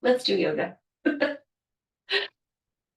Let's do yoga.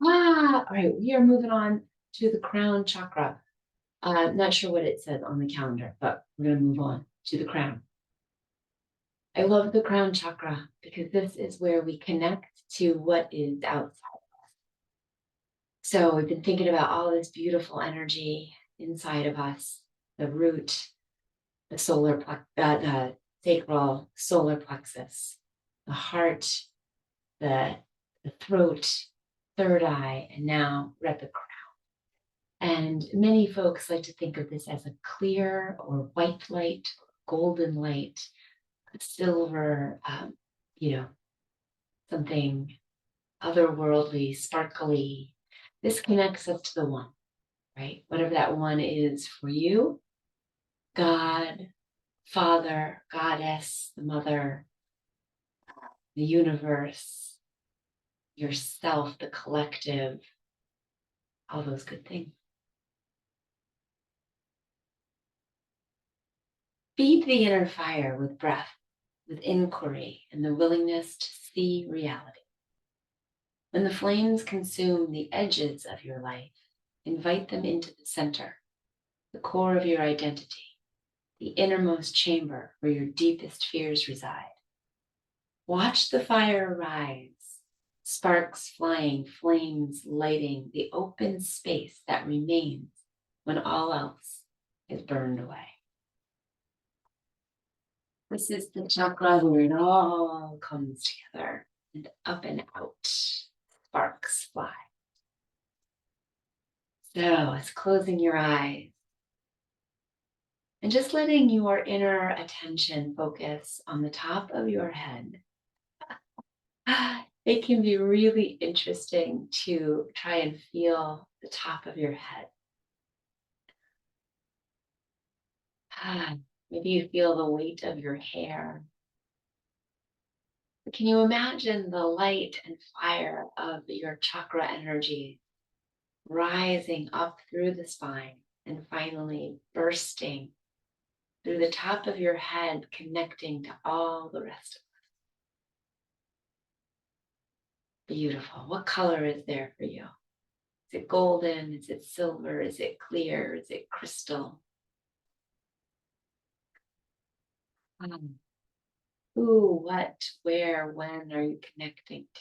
All right, we are moving on to the crown chakra. Not sure what it says on the calendar, but we're going to move on to the crown. I love the crown chakra because this is where we connect to what is outside. So we've been thinking about all this beautiful energy inside of us, the root, the sacral solar plexus, the heart, the throat, third eye, and now we're at the crown. And many folks like to think of this as a clear or white light, golden light, a silver, something otherworldly, sparkly. This connects us to the one, right? Whatever that one is for you, God, Father, Goddess, the Mother, the universe, yourself, the collective, all those good things. Feed the inner fire with breath, with inquiry, and the willingness to see reality. When the flames consume the edges of your life, invite them into the center, the core of your identity, the innermost chamber where your deepest fears reside. Watch the fire rise, sparks flying, flames lighting the open space that remains when all else is burned away. This is the chakra where it all comes together and up and out, sparks fly. So it's closing your eyes and just letting your inner attention focus on the top of your head. It can be really interesting to try and feel the top of your head. Maybe you feel the weight of your hair. Can you imagine the light and fire of your chakra energy rising up through the spine and finally bursting through the top of your head, connecting to all the rest of us? Beautiful. What color is there for you? Is it golden? Is it silver? Is it clear? Is it crystal? Who, what, where, when are you connecting to?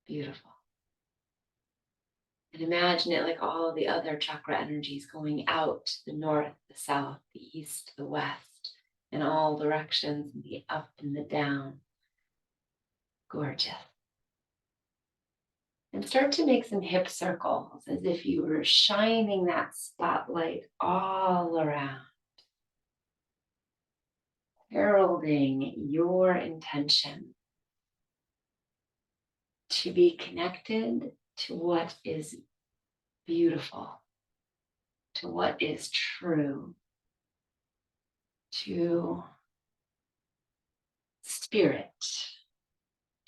Beautiful. And imagine it like all the other chakra energies going out, the north, the south, the east, the west, in all directions, the up and the down. Gorgeous. And start to make some hip circles as if you were shining that spotlight all around, heralding your intention to be connected to what is beautiful, to what is true, to spirit,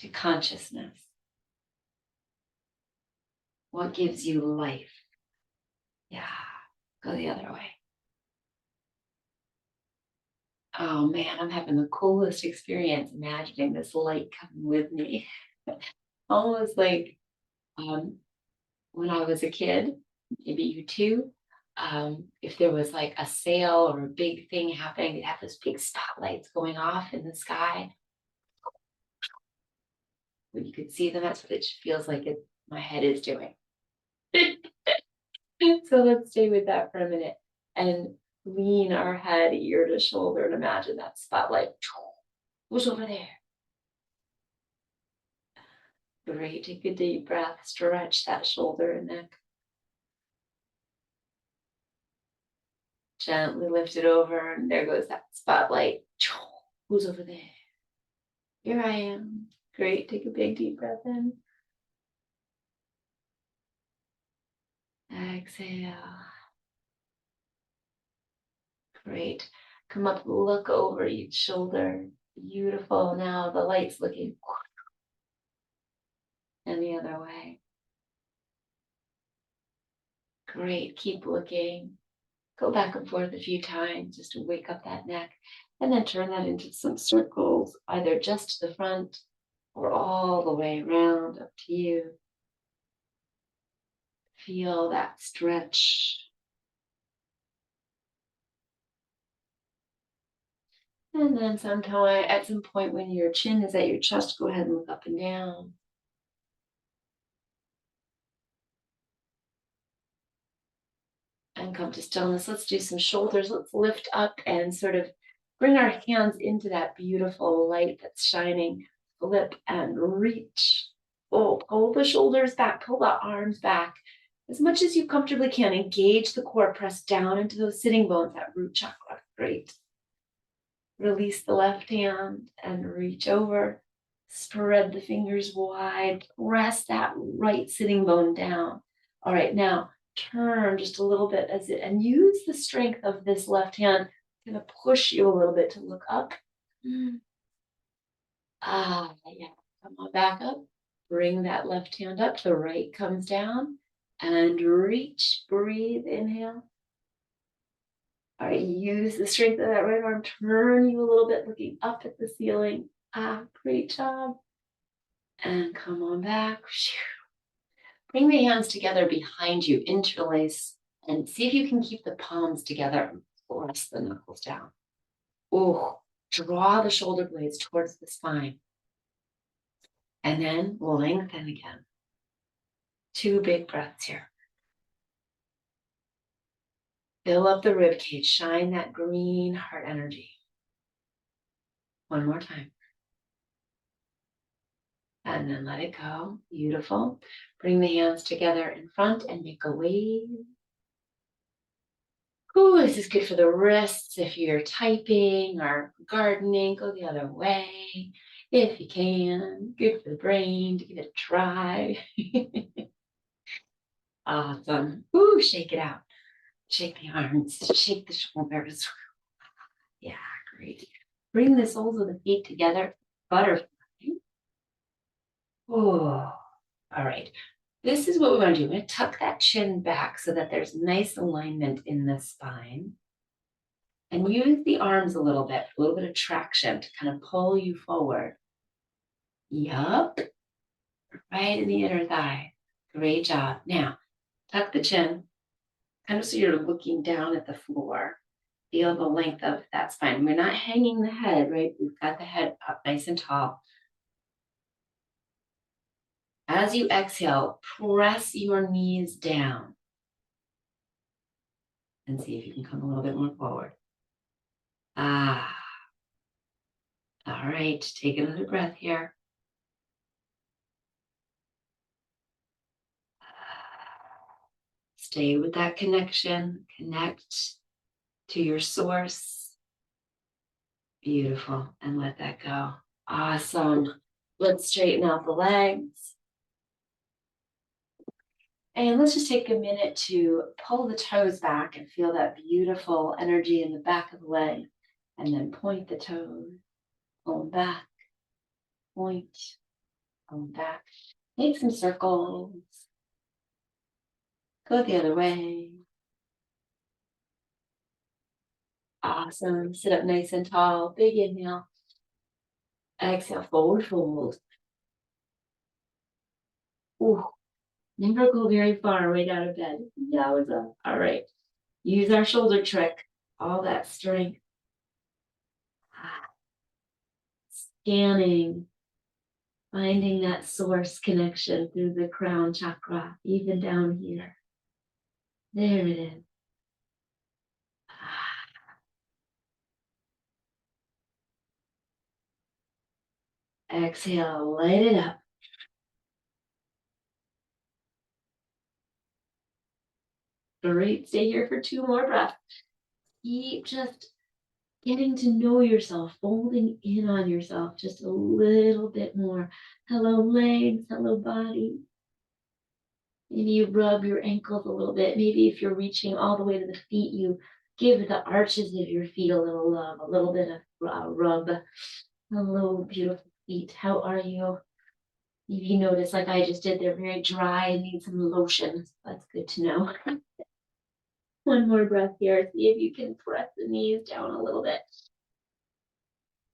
to consciousness. What gives you life? Yeah, go the other way. Oh man, I'm having the coolest experience imagining this light coming with me. Almost like when I was a kid, maybe you too, if there was like a sale or a big thing happening, they'd have those big spotlights going off in the sky. When you could see them, that's what it feels like my head is doing. So let's stay with that for a minute and lean our head ear to shoulder and imagine that spotlight. Who's over there? Great. Take a deep breath, stretch that shoulder and neck. Gently lift it over, and there goes that spotlight. Who's over there? Here I am. Great. Take a big deep breath in. Exhale. Great. Come up, look over each shoulder. Beautiful. Now the light's looking and the other way. Great. Keep looking. Go back and forth a few times just to wake up that neck. And then turn that into some circles, either just to the front or all the way around, up to you. Feel that stretch. And then sometime, at some point when your chin is at your chest, go ahead and look up and down. And come to stillness. Let's do some shoulders. Let's lift up and sort of bring our hands into that beautiful light that's shining. Flip and reach. Oh, pull the shoulders back, pull the arms back as much as you comfortably can. Engage the core, press down into those sitting bones, that root chakra. Great. Release the left hand and reach over. Spread the fingers wide. Press that right sitting bone down. All right, now turn just a little bit and use the strength of this left hand to push you a little bit to look up. Yeah. Come on back up. Bring that left hand up. The right comes down and reach. Breathe. Inhale. All right, use the strength of that right arm. Turn you a little bit, looking up at the ceiling. Great job. And come on back. Bring the hands together behind you, interlace, and see if you can keep the palms together and press the knuckles down. Draw the shoulder blades towards the spine. And then lengthen again. 2 big breaths here. Fill up the rib cage, shine that green heart energy. One more time. And then let it go. Beautiful. Bring the hands together in front and make a wave. This is good for the wrists. If you're typing or gardening, go the other way. If you can, good for the brain to give it a try. Awesome. Shake it out. Shake the arms, shake the shoulders. Yeah, great. Bring the soles of the feet together. Butterfly. All right. This is what we want to do. We're going to tuck that chin back so that there's nice alignment in the spine. And use the arms a little bit of traction to kind of pull you forward. Yup. Right in the inner thigh. Great job. Now, tuck the chin, kind of so you're looking down at the floor. Feel the length of that spine. We're not hanging the head, right? We've got the head up nice and tall. As you exhale, press your knees down. And see if you can come a little bit more forward. All right, take another breath here. Stay with that connection. Connect to your source. Beautiful. And let that go. Awesome. Let's straighten out the legs. And let's just take a minute to pull the toes back and feel that beautiful energy in the back of the leg. And then point the toes, pull them back, point, pull them back. Make some circles. Go the other way. Awesome. Sit up nice and tall. Big inhale. Exhale, forward fold. Never go very far right out of bed. Yowza. All right. Use our shoulder trick. All that strength. Scanning. Finding that source connection through the crown chakra, even down here. There it is. Exhale, light it up. Great. Stay here for 2 more breaths. Keep just getting to know yourself, folding in on yourself just a little bit more. Hello, legs. Hello, body. Maybe you rub your ankles a little bit. Maybe if you're reaching all the way to the feet, you give the arches of your feet a little love, a little bit of rub. Hello, beautiful feet. How are you? Maybe you notice, like I just did, they're very dry and need some lotion. That's good to know. One more breath here. See if you can press the knees down a little bit.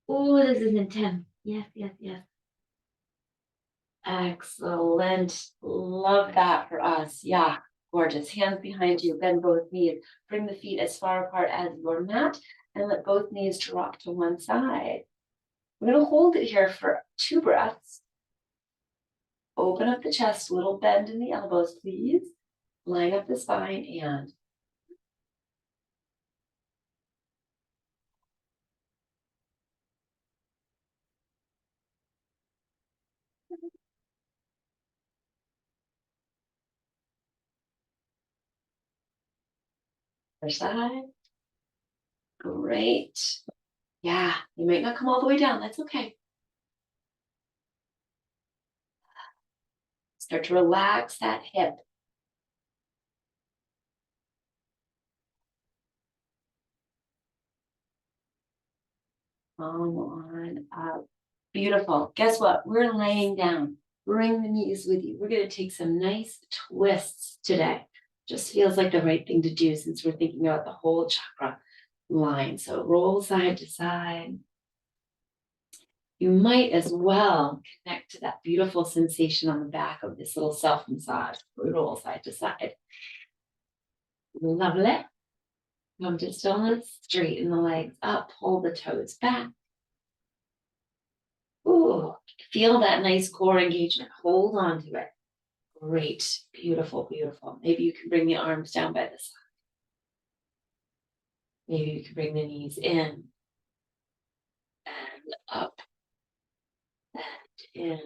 Oh, this is intense. Yes, yes, yes. Excellent. Love that for us. Yeah, gorgeous. Hands behind you, bend both knees. Bring the feet as far apart as your mat and let both knees drop to one side. We're going to hold it here for 2 breaths. Open up the chest, little bend in the elbows, please. Line up the spine and other side. Great. Yeah, you might not come all the way down. That's okay. Start to relax that hip. Come on up. Beautiful. Guess what? We're laying down. Bring the knees with you. We're going to take some nice twists today. Just feels like the right thing to do since we're thinking about the whole chakra line. So roll side to side. You might as well connect to that beautiful sensation on the back of this little self massage. Roll side to side. Lovely. Come to stillness, straighten the legs up, pull the toes back. Ooh, feel that nice core engagement. Hold on to it. Great. Beautiful, beautiful. Maybe you can bring the arms down by the side. Maybe you can bring the knees in and up and in.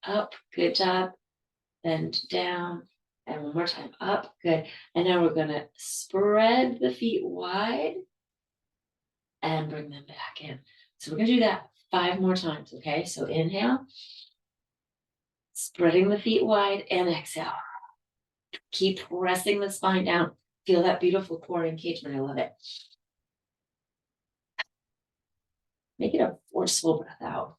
Up. Good job. Bend down. And one more time. Up. Good. And now we're going to spread the feet wide and bring them back in. So we're going to do that 5 more times. Okay. So inhale. Spreading the feet wide and exhale. Keep pressing the spine down. Feel that beautiful core engagement. I love it. Make it a forceful breath out.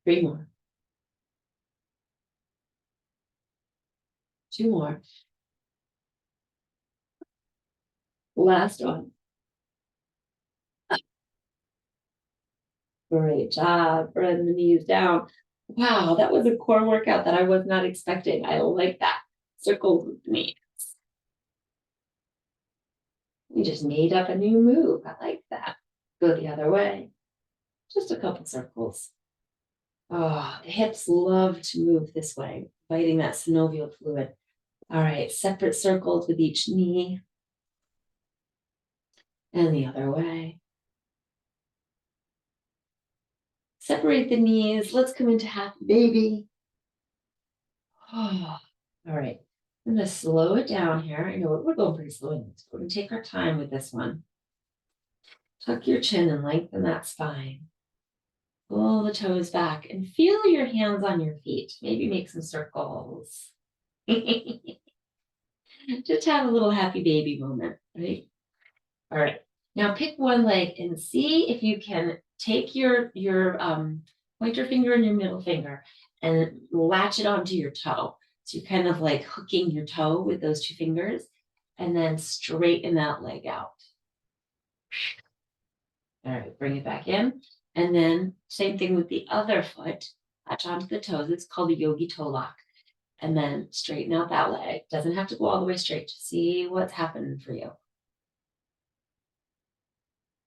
3 more. 2 more. Last one. Great job. Bring the knees down. Wow, that was a core workout that I was not expecting. I like that. Circles with the knees. We just made up a new move. I like that. Go the other way. Just a couple circles. Oh, the hips love to move this way, biting that synovial fluid. All right, separate circles with each knee and the other way. Separate the knees. Let's come into half baby. Oh, all right. I'm going to slow it down here. I know we're going pretty slow in this. We're going to take our time with this one. Tuck your chin and lengthen that spine. Pull the toes back and feel your hands on your feet. Maybe make some circles. Just have a little happy baby moment, right? All right. Now pick one leg and see if you can take your pointer finger and your middle finger and latch it onto your toe. So you're kind of like hooking your toe with those 2 fingers and then straighten that leg out. All right, bring it back in. And then same thing with the other foot. Latch onto the toes. It's called a yogi toe lock. And then straighten out that leg. Doesn't have to go all the way straight. Just see what's happening for you.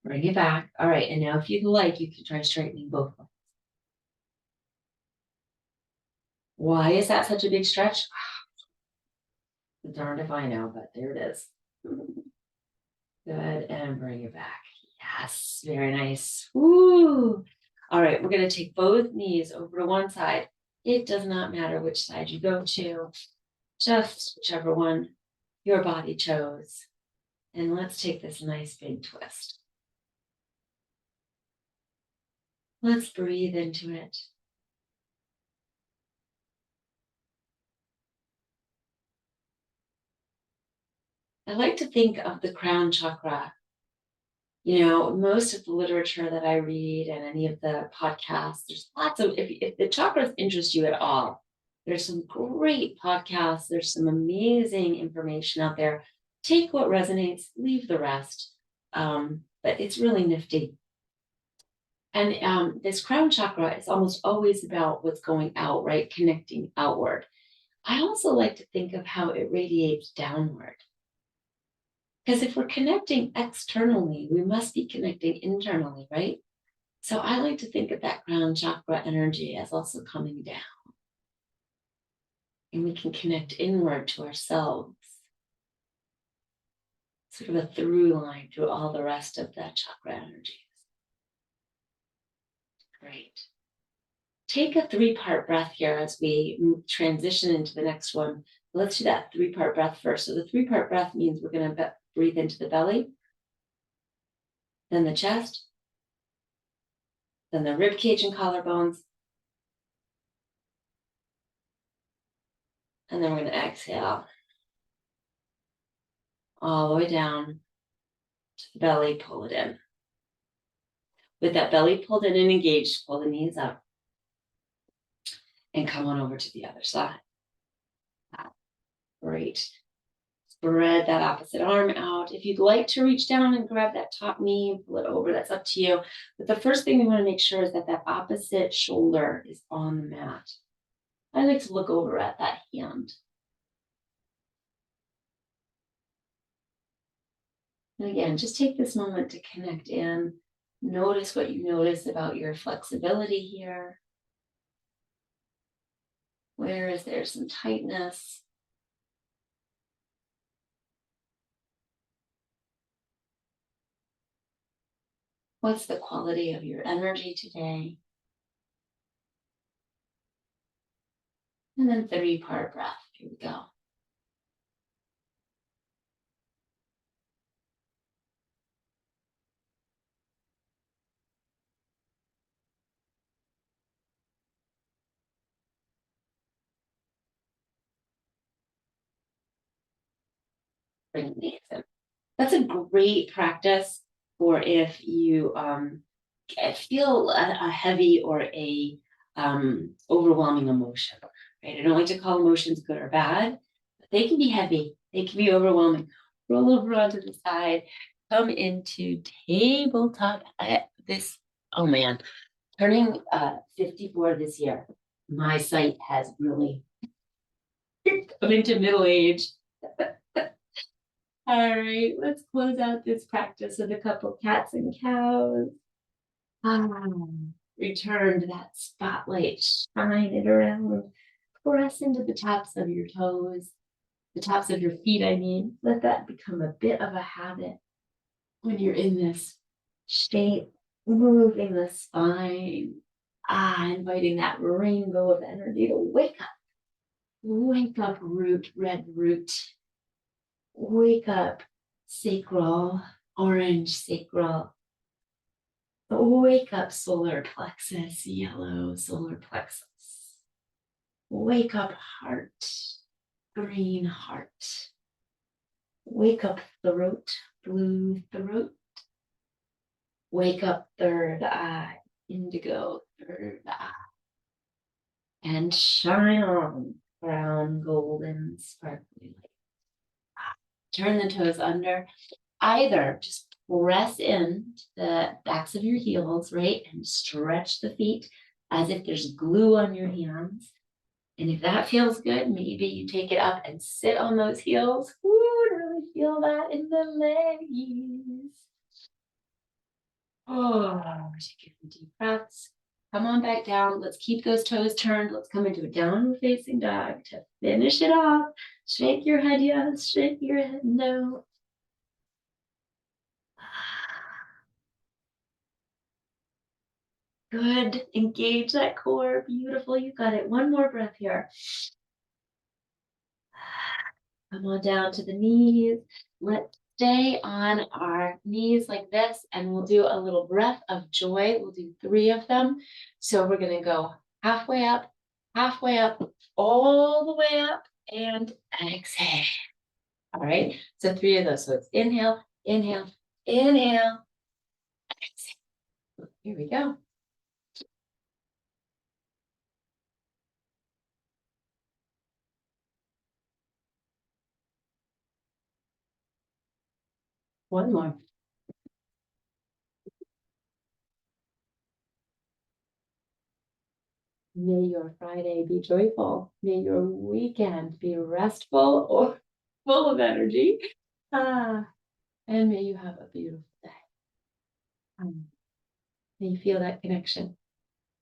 Bring it back. All right. And now if you'd like, you can try straightening both legs. Why is that such a big stretch? Darned if I know, but there it is. Good. And bring it back. Yes. Very nice. Woo. All right. We're going to take both knees over to one side. It does not matter which side you go to, just whichever one your body chose. And let's take this nice big twist. Let's breathe into it. I like to think of the crown chakra. You know, most of the literature that I read and any of the podcasts, there's lots of, if the chakras interest you at all, there's some great podcasts. There's some amazing information out there Take what resonates, leave the rest. But it's really nifty. And this crown chakra is almost always about what's going out, right? Connecting outward. I also like to think of how it radiates downward. Because if we're connecting externally, we must be connecting internally, right? So I like to think of that crown chakra energy as also coming down. And we can connect inward to ourselves. Sort of a through line through all the rest of that chakra energies. Great. Take a 3-part breath here as we transition into the next one. Let's do that 3-part breath first. So the 3-part breath means we're going to breathe into the belly, then the chest, then the rib cage and collarbones, and then we're going to exhale all the way down to the belly, pull it in. With that belly pulled in and engaged, pull the knees up and come on over to the other side. Great. Spread that opposite arm out. If you'd like to reach down and grab that top knee and pull it over, that's up to you. But the first thing we want to make sure is that that opposite shoulder is on the mat. I like to look over at that hand. And again, just take this moment to connect in. Notice what you notice about your flexibility here. Where is there some tightness? What's the quality of your energy today? And then 3-part breath. Here we go. Bring the knees in. That's a great practice for if you feel a heavy or a overwhelming emotion. Right? I don't like to call emotions good or bad, but they can be heavy. They can be overwhelming. Roll over onto the side. Come into tabletop. Oh man, turning 54 this year. My sight has really come into middle age. All right, let's close out this practice with a couple cats and cows. Return to that spotlight, shine it around, press into the tops of your toes, the tops of your feet, I mean. Let that become a bit of a habit when you're in this shape, moving the spine, inviting that rainbow of energy to wake up. Wake up, root, red root. Wake up, sacral, orange sacral. Wake up, solar plexus, yellow solar plexus. Wake up, heart, green heart. Wake up, throat, blue throat. Wake up, third eye, indigo, third eye. And shine on, brown, golden, sparkly light. Turn the toes under. Either just press in to the backs of your heels, right? And stretch the feet as if there's glue on your hands. And if that feels good, maybe you take it up and sit on those heels. Ooh, really feel that in the legs. Oh, take a deep breaths. Come on back down. Let's keep those toes turned. Let's come into a downward facing dog to finish it off. Shake your head yes, shake your head no. Good. Engage that core. Beautiful. You got it. One more breath here. Come on down to the knees. Let's stay on our knees like this, and we'll do a little breath of joy. We'll do 3 of them. So we're going to go halfway up, all the way up, and exhale. All right. So 3 of those. So it's inhale, inhale, inhale, exhale. Here we go. One more. May your Friday be joyful. May your weekend be restful or full of energy. Ah, and may you have a beautiful day. May you feel that connection.